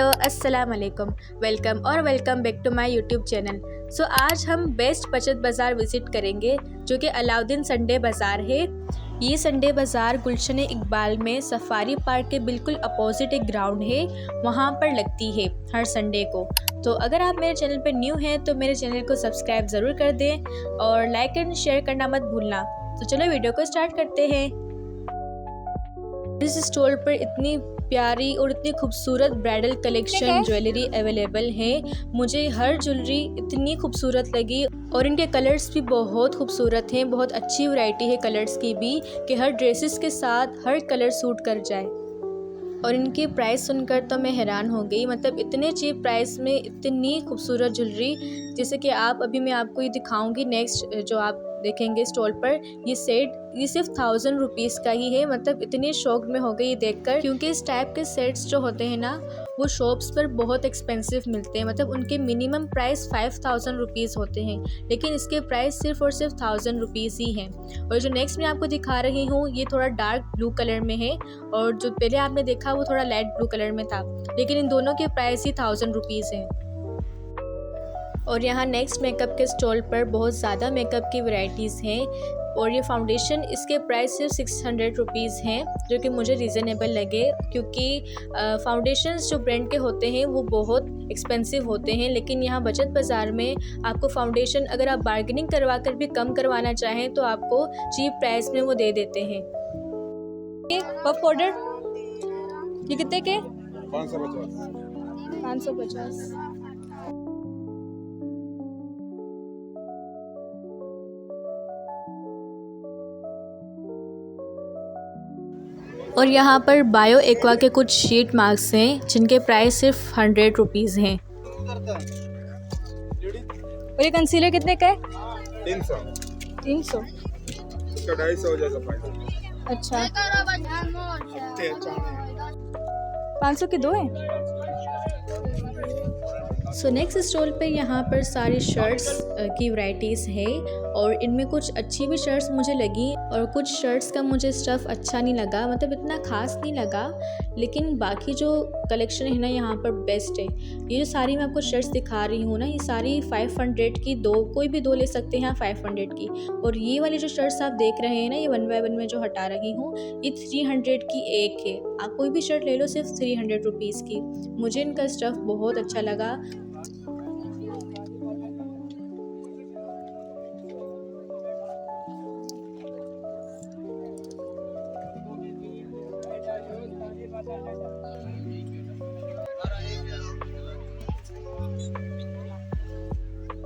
Hello अस्सलाम वालेकुम, welcome back to my YouTube channel. आज हम बेस्ट बचत बाज़ार विज़िट करेंगे जो कि अलाउद्दीन संडे बाज़ार है। ये संडे बाज़ार गुलशन इकबाल में सफारी पार्क के बिल्कुल अपोजिट एक ग्राउंड है, वहाँ पर लगती है हर संडे को। तो अगर आप मेरे चैनल पर न्यू हैं तो मेरे चैनल को सब्सक्राइब ज़रूर कर दें और लाइक एंड शेयर करना मत भूलना। तो चलो वीडियो को स्टार्ट करते हैं। इस स्टॉल पर इतनी प्यारी और इतनी खूबसूरत ब्राइडल कलेक्शन ज्वेलरी अवेलेबल है। मुझे हर ज्वेलरी इतनी खूबसूरत लगी और इनके कलर्स भी बहुत खूबसूरत हैं। बहुत अच्छी वैरायटी है कलर्स की भी कि हर ड्रेसेस के साथ हर कलर सूट कर जाए। और इनकी प्राइस सुनकर तो मैं हैरान हो गई, मतलब इतने चीप प्राइस में इतनी खूबसूरत ज्वेलरी। जैसे कि अभी मैं आपको ये दिखाऊंगी नेक्स्ट जो आप देखेंगे स्टॉल पर, ये सेट ये सिर्फ 1000 रुपीज़ का ही है। मतलब इतनी शौक में हो गई ये देखकर, क्योंकि इस टाइप के सेट्स जो होते हैं ना वो शॉप्स पर बहुत एक्सपेंसिव मिलते हैं। मतलब उनके मिनिमम प्राइस 5000 रुपीज़ होते हैं, लेकिन इसके प्राइस सिर्फ और सिर्फ 1000 रुपीज़ ही हैं। और जो नेक्स्ट मैं आपको दिखा रही हूँ ये थोड़ा डार्क ब्लू कलर में है और जो पहले आपने देखा वो थोड़ा लाइट ब्लू कलर में था, लेकिन इन दोनों के प्राइस ही 1000 रुपीज़ है। और यहाँ नेक्स्ट मेकअप के स्टॉल पर बहुत ज़्यादा मेकअप की वैरायटीज़ हैं और ये फाउंडेशन इसके प्राइस सिर्फ 600 रुपीज़ हैं, जो कि मुझे रीज़नेबल लगे, क्योंकि फाउंडेशंस जो ब्रांड के होते हैं वो बहुत एक्सपेंसिव होते हैं। लेकिन यहाँ बचत बाज़ार में आपको फाउंडेशन अगर आप बार्गेनिंग करवा कर भी कम करवाना चाहें तो आपको चीप प्राइस में वो दे देते हैं। पफ पाउडर ये कितने के? 550। और यहाँ पर बायो एक्वा के कुछ शीट मास्क हैं जिनके प्राइस सिर्फ 100 रुपीज़ हैं। और ये कंसीलर कितने का है? 300। इसका 250 जैसा फायदा। अच्छा, 500 के दो हैं। नेक्स्ट स्टॉल पे यहाँ पर सारी शर्ट्स की वैरायटीज़ है और इनमें कुछ अच्छी भी शर्ट्स मुझे लगी और कुछ शर्ट्स का मुझे स्टफ़ अच्छा नहीं लगा, मतलब इतना ख़ास नहीं लगा। लेकिन बाकी जो कलेक्शन है ना यहाँ पर बेस्ट है। ये जो सारी मैं आपको शर्ट्स दिखा रही हूँ ना, ये सारी 500 की दो, कोई भी दो ले सकते हैं 500 की। और ये वाली जो शर्ट्स आप देख रहे हैं ना, ये 1 बाय 1 में जो हटा रही हूँ, ये 300 की एक है। आप कोई भी शर्ट ले लो सिर्फ 300 रुपीज़ की। मुझे इनका स्टफ़ बहुत अच्छा लगा।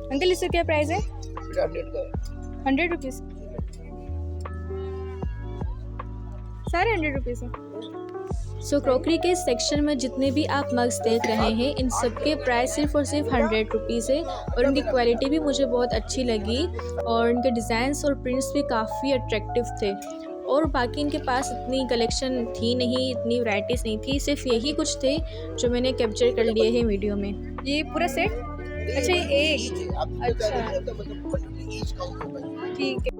अंकल इसका क्या प्राइस है? 100 रुपीज़। सारे 100 रुपीज़ है। क्रॉकरी के सेक्शन में जितने भी आप मग्स देख रहे हैं इन सब के प्राइस सिर्फ और सिर्फ 100 रुपीज़ है। और इनकी क्वालिटी भी मुझे बहुत अच्छी लगी और इनके डिज़ाइंस और प्रिंट्स भी काफ़ी अट्रैक्टिव थे। और बाकी इनके पास इतनी कलेक्शन थी नहीं, इतनी वैरायटीज़ नहीं थी, सिर्फ यही कुछ थे जो मैंने कैप्चर कर लिए हैं वीडियो में। ये पूरा सेट? अच्छा, ये एक? अच्छा, ठीक है।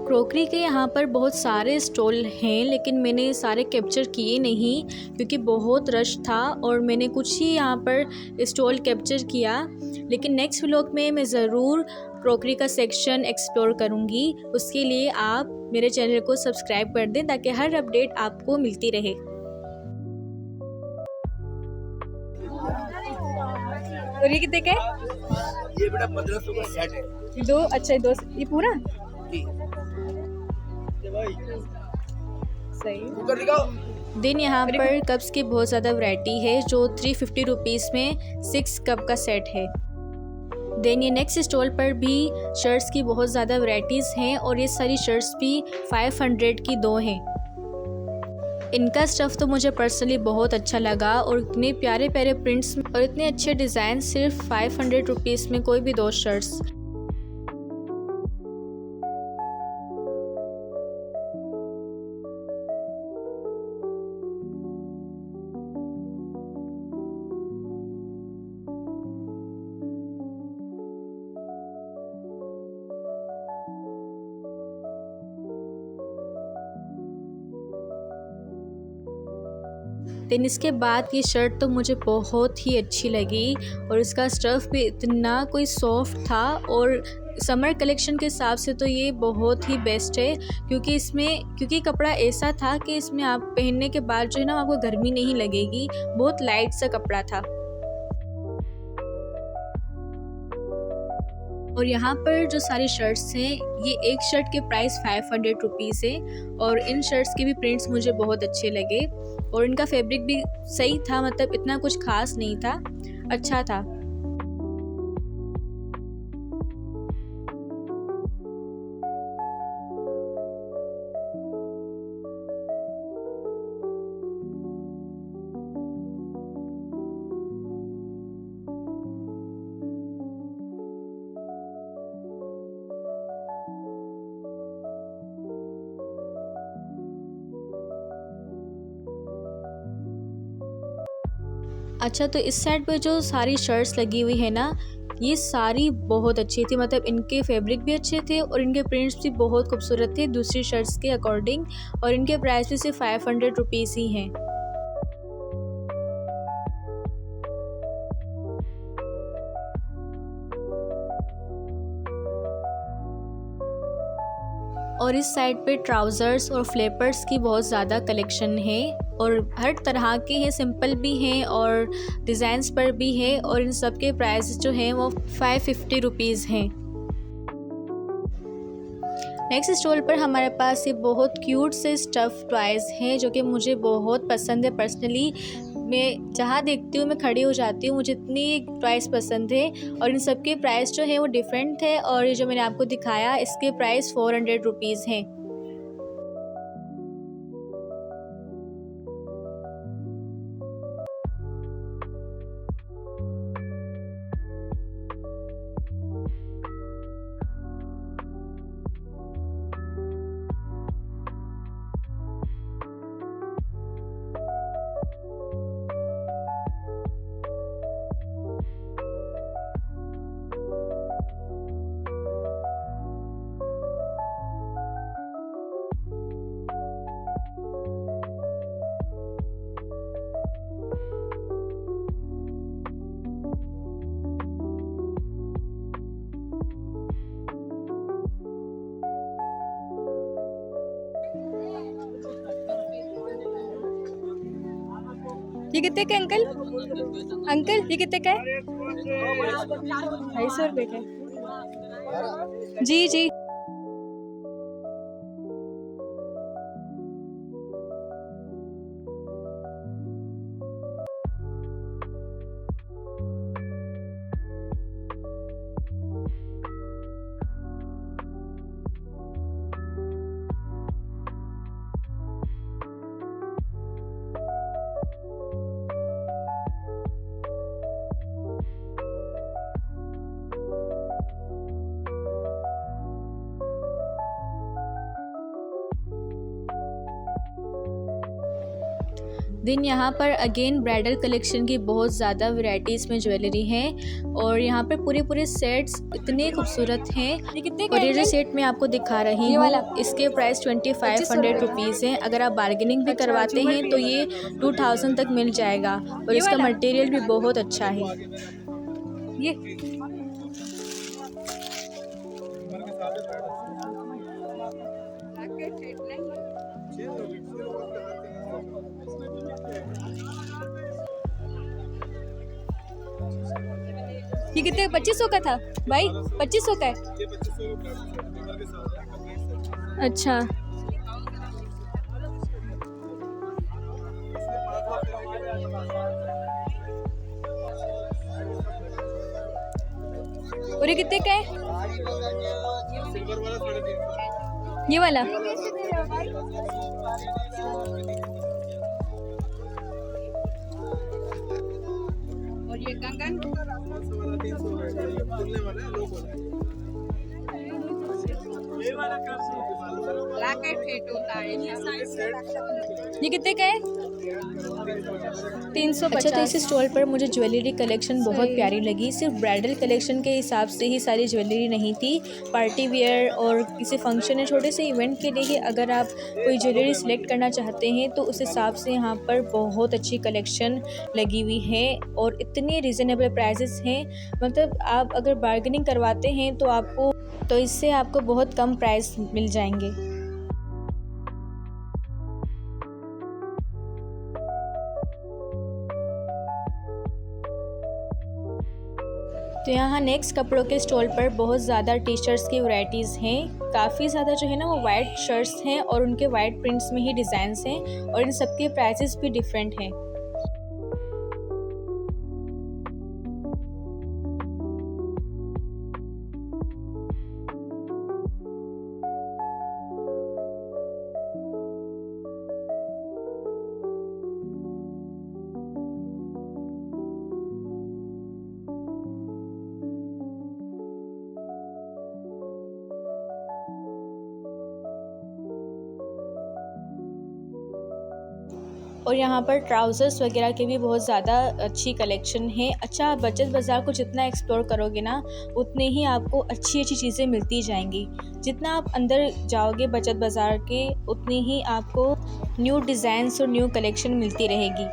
क्रॉकरी के यहाँ पर बहुत सारे स्टॉल हैं, लेकिन मैंने सारे कैप्चर किए नहीं क्योंकि बहुत रश था और मैंने कुछ ही यहाँ पर स्टॉल कैप्चर किया। लेकिन नेक्स्ट व्लॉग में मैं ज़रूर क्रॉकरी का सेक्शन एक्सप्लोर करूँगी। उसके लिए आप मेरे चैनल को सब्सक्राइब कर दें ताकि हर अपडेट आपको मिलती रहे। और ये कितने का है? ये बेटा 1500 का सेट है। दो? अच्छा, दो ये पूरा सही। देन यहाँ पर कप्स की बहुत ज़्यादा वैरायटी है जो 350 रुपीज़ में 6 कप का सेट है। देन ये नेक्स्ट स्टॉल पर भी शर्ट्स की बहुत ज़्यादा वैरायटीज़ हैं और ये सारी शर्ट्स भी 500 की दो हैं। इनका स्टफ़ तो मुझे पर्सनली बहुत अच्छा लगा और इतने प्यारे प्यारे प्रिंट्स और इतने अच्छे डिज़ाइन, सिर्फ 500 रुपीज़ में कोई भी दो शर्ट्स। देन इसके बाद ये शर्ट तो मुझे बहुत ही अच्छी लगी और इसका स्टफ़ भी इतना कोई सॉफ्ट था और समर कलेक्शन के हिसाब से तो ये बहुत ही बेस्ट है क्योंकि कपड़ा ऐसा था कि इसमें आप पहनने के बाद जो है ना आपको गर्मी नहीं लगेगी, बहुत लाइट सा कपड़ा था। और यहाँ पर जो सारी शर्ट्स हैं ये एक शर्ट के प्राइस 500 रुपीज़ है और इन शर्ट्स के भी प्रिंट्स मुझे बहुत अच्छे लगे और इनका फैब्रिक भी सही था, मतलब इतना कुछ खास नहीं था, अच्छा था। अच्छा, तो इस साइड पे जो सारी शर्ट्स लगी हुई है ना, ये सारी बहुत अच्छी थी, मतलब इनके फैब्रिक भी अच्छे थे और इनके प्रिंट्स भी बहुत खूबसूरत थे दूसरी शर्ट्स के अकॉर्डिंग और इनके प्राइस भी सिर्फ 500 रुपीज़ ही हैं। और इस साइड पे ट्राउज़र्स और फ्लेपर्स की बहुत ज़्यादा कलेक्शन है और हर तरह के हैं, सिंपल भी हैं और डिज़ाइंस पर भी है और इन सब के प्राइस जो हैं वो 550 रुपीज़ हैं। नेक्स्ट स्टॉल पर हमारे पास ये बहुत क्यूट से स्टफ़ टॉयज़ हैं जो कि मुझे बहुत पसंद है। पर्सनली मैं जहाँ देखती हूँ मैं खड़ी हो जाती हूँ, मुझे इतनी टॉयज़ पसंद है और इन सब के प्राइस जो है वो डिफरेंट है और ये जो मैंने आपको दिखाया इसके प्राइस 400 रुपीज़ हैं। ये कितने का अंकल? अंकल ये कितने का है? 250 रुपये का। जी जी। देन यहाँ पर अगेन ब्राइडल कलेक्शन की बहुत ज़्यादा वैरायटीज़ में ज्वेलरी हैं और यहाँ पर पूरे सेट्स इतने खूबसूरत हैं। और ये जो सेट मैं आपको दिखा रही हूँ इसके प्राइस 2500 रुपीज़ हैं। अगर आप बार्गेनिंग भी करवाते हैं तो ये 2000 तक मिल जाएगा और इसका मटेरियल भी बहुत अच्छा है। ये ये कितने? 2500 का था भाई, 2500 का है। अच्छा और ये कितने का है? ये वाला और ये कंगन ये कितने का है? 350। अच्छा, तो इस स्टॉल पर मुझे ज्वेलरी कलेक्शन बहुत प्यारी लगी। सिर्फ ब्राइडल कलेक्शन के हिसाब से ही सारी ज्वेलरी नहीं थी, पार्टी वेयर और किसी फंक्शन या छोटे से इवेंट के लिए अगर आप कोई ज्वेलरी सिलेक्ट करना चाहते हैं तो उस हिसाब से यहाँ पर बहुत अच्छी कलेक्शन लगी हुई है और इतने रिजनेबल प्राइसेस हैं। मतलब आप अगर बार्गेनिंग करवाते हैं तो इससे आपको बहुत कम प्राइस मिल जाएंगे। तो यहाँ नेक्स्ट कपड़ों के स्टॉल पर बहुत ज़्यादा टी शर्ट्स की वैरायटीज़ हैं। काफ़ी ज़्यादा जो है ना वो वाइट शर्ट्स हैं और उनके वाइट प्रिंट्स में ही डिज़ाइंस हैं और इन सब के प्राइसेस भी डिफरेंट हैं। और यहाँ पर ट्राउज़र्स वगैरह की भी बहुत ज़्यादा अच्छी कलेक्शन है। अच्छा, आप बचत बाज़ार को जितना एक्सप्लोर करोगे ना उतने ही आपको अच्छी अच्छी चीज़ें मिलती जाएंगी। जितना आप अंदर जाओगे बचत बाज़ार के उतनी ही आपको न्यू डिज़ाइंस और न्यू कलेक्शन मिलती रहेगी।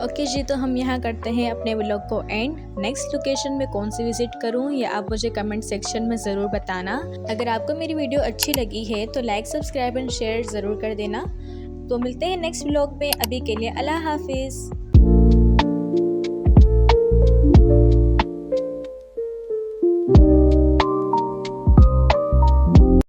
ओके जी, तो हम यहाँ करते हैं अपने व्लॉग को एंड। नेक्स्ट लोकेशन में कौन सी विज़िट करूँ या आप मुझे कमेंट सेक्शन में ज़रूर बताना। अगर आपको मेरी वीडियो अच्छी लगी है तो लाइक, सब्सक्राइब एंड शेयर ज़रूर कर देना। तो मिलते हैं नेक्स्ट व्लॉग में। अभी के लिए अल्लाह हाफिज़।